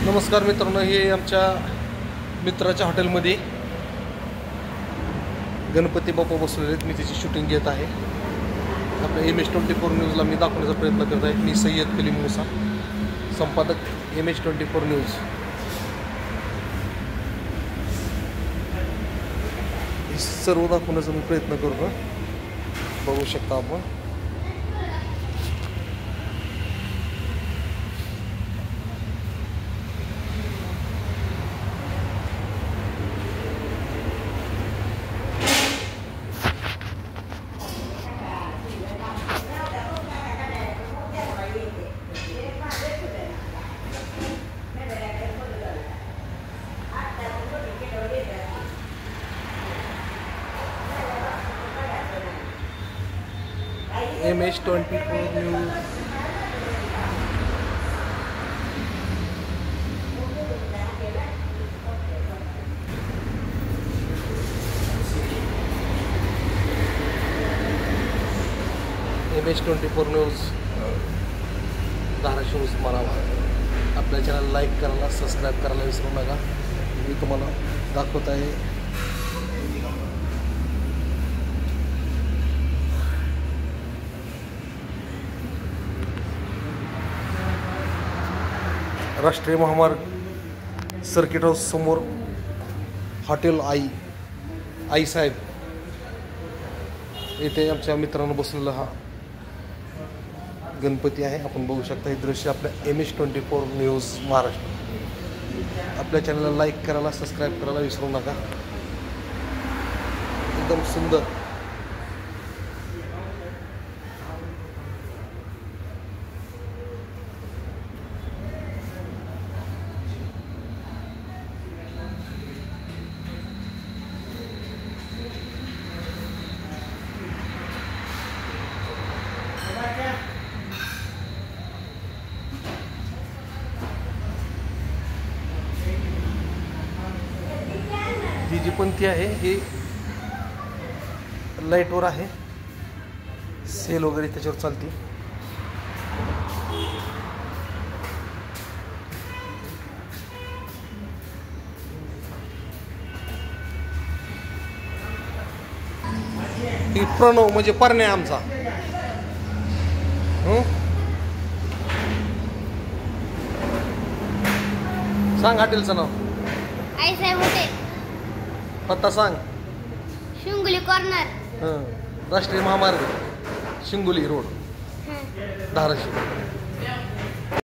नमस्कार मित्रांनो, हे आमच्या मित्राच्या हॉटेलमध्ये गणपती बाप्पा बसलेले आहेत. मी त्याची शूटिंग घेत आहे. आपल्या MS24 न्यूजला मी दाखवण्याचा प्रयत्न करत आहे. मी सय्यद कलीम मुसा, संपादक MS24 न्यूज. हे सर्व दाखवण्याचा मी प्रयत्न करतो. बघू शकता आपण. MS24 news. MS24 news Dharashiv Osmanabad. आपल्या चॅनल लाईक करायला, सबस्क्राईब करायला विसरू नका. मी तुम्हाला दाखवत आहे राष्ट्रीय महामार्ग सर्किट हाऊस समोर हॉटेल आई साहेब येथे आमच्या मित्रांनो बसलेला हा गणपती आहे. आपण बघू शकता हे दृश्य आपल्या MS24 न्यूज महाराष्ट्र. आपल्या चॅनलला लाईक करायला, सबस्क्राईब करायला विसरू नका. एकदम सुंदर. ही जी पंथी आहे ही लाईटवर आहे. सेल वगैरे त्याच्यावर चालते. ही प्रणव म्हणजे परण्या आमचा. सांग हॉटेलचं नाव. आई साहेब हॉटेल. पत्ता सांग. शिंगोली कॉर्नर. राष्ट्रीय महामार्ग शिंगोली रोड धाराशिव.